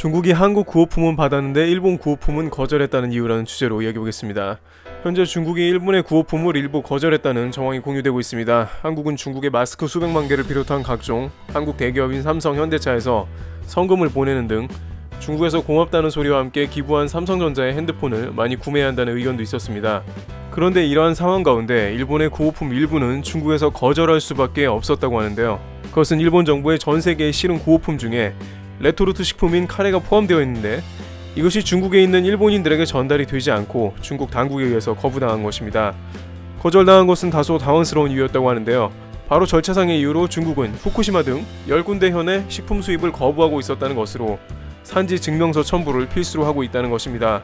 중국이 한국 구호품은 받았는데 일본 구호품은 거절했다는 이유라는 주제로 이야기해보겠습니다. 현재 중국이 일본의 구호품을 일부 거절했다는 정황이 공유되고 있습니다. 한국은 중국에 마스크 수백만 개를 비롯한 각종 한국 대기업인 삼성, 현대차에서 성금을 보내는 등 중국에서 고맙다는 소리와 함께 기부한 삼성전자의 핸드폰을 많이 구매해야 한다는 의견도 있었습니다. 그런데 이러한 상황 가운데 일본의 구호품 일부는 중국에서 거절할 수밖에 없었다고 하는데요. 그것은 일본 정부의 전 세계에 실은 구호품 중에 레토르트 식품인 카레가 포함되어 있는데 이것이 중국에 있는 일본인들에게 전달이 되지 않고 중국 당국에 의해서 거부당한 것입니다. 거절당한 것은 다소 당황스러운 이유였다고 하는데요. 바로 절차상의 이유로 중국은 후쿠시마 등 10군데 현의 식품 수입을 거부하고 있었다는 것으로 산지 증명서 첨부를 필수로 하고 있다는 것입니다.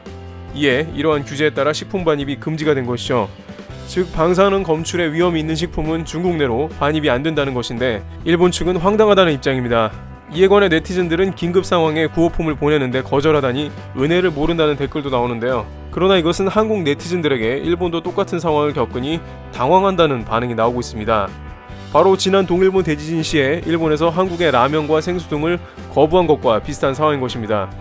이에 이러한 규제에 따라 식품 반입이 금지가 된 것이죠. 즉 방사능 검출의 위험이 있는 식품은 중국 내로 반입이 안 된다는 것인데 일본 측은 황당하다는 입장입니다. 이에 관해 네티즌들은 긴급 상황에 구호품을 보내는데 거절하다니 은혜를 모른다는 댓글도 나오는데요. 그러나 이것은 한국 네티즌들에게 일본도 똑같은 상황을 겪으니 당황한다는 반응이 나오고 있습니다. 바로 지난 동일본 대지진 시에 일본에서 한국의 라면과 생수 등을 거부한 것과 비슷한 상황인 것입니다.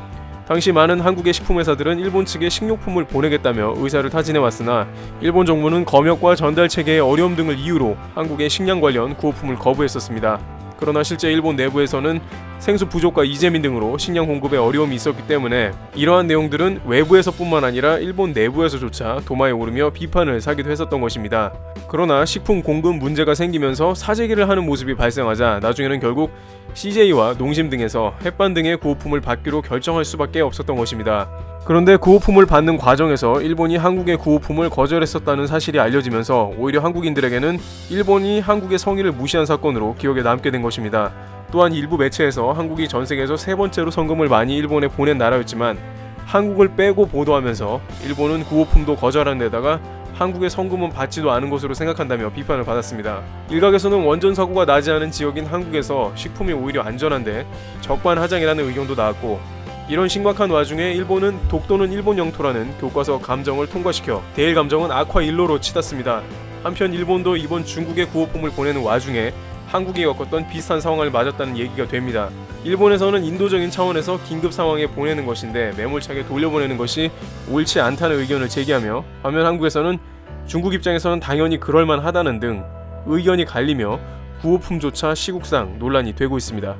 당시 많은 한국의 식품회사들은 일본 측에 식료품을 보내겠다며 의사를 타진해왔으나 일본 정부는 검역과 전달 체계의 어려움 등을 이유로 한국의 식량 관련 구호품을 거부했었습니다. 그러나 실제 일본 내부에서는 생수 부족과 이재민 등으로 식량 공급에 어려움이 있었기 때문에 이러한 내용들은 외부에서뿐만 아니라 일본 내부에서조차 도마에 오르며 비판을 사기도 했었던 것입니다. 그러나 식품 공급 문제가 생기면서 사재기를 하는 모습이 발생하자 나중에는 결국 CJ와 농심 등에서 햇반 등의 구호품을 받기로 결정할 수밖에 없었던 것입니다. 그런데 구호품을 받는 과정에서 일본이 한국의 구호품을 거절했었다는 사실이 알려지면서 오히려 한국인들에게는 일본이 한국의 성의를 무시한 사건으로 기억에 남게 된 것입니다. 또한 일부 매체에서 한국이 전 세계에서 세 번째로 성금을 많이 일본에 보낸 나라였지만 한국을 빼고 보도하면서 일본은 구호품도 거절한 데다가 한국의 성금은 받지도 않은 것으로 생각한다며 비판을 받았습니다. 일각에서는 원전 사고가 나지 않은 지역인 한국에서 식품이 오히려 안전한데 적반하장이라는 의견도 나왔고 이런 심각한 와중에 일본은 독도는 일본 영토라는 교과서 감정을 통과시켜 대일 감정은 악화 일로로 치닫습니다. 한편 일본도 이번 중국의 구호품을 보내는 와중에 한국이 겪었던 비슷한 상황을 맞았다는 얘기가 됩니다. 일본에서는 인도적인 차원에서 긴급 상황에 보내는 것인데 매몰차게 돌려보내는 것이 옳지 않다는 의견을 제기하며 반면 한국에서는 중국 입장에서는 당연히 그럴만하다는 등 의견이 갈리며 구호품조차 시국상 논란이 되고 있습니다.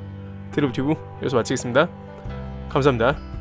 드립튜브 여기서 마치겠습니다. 감사합니다.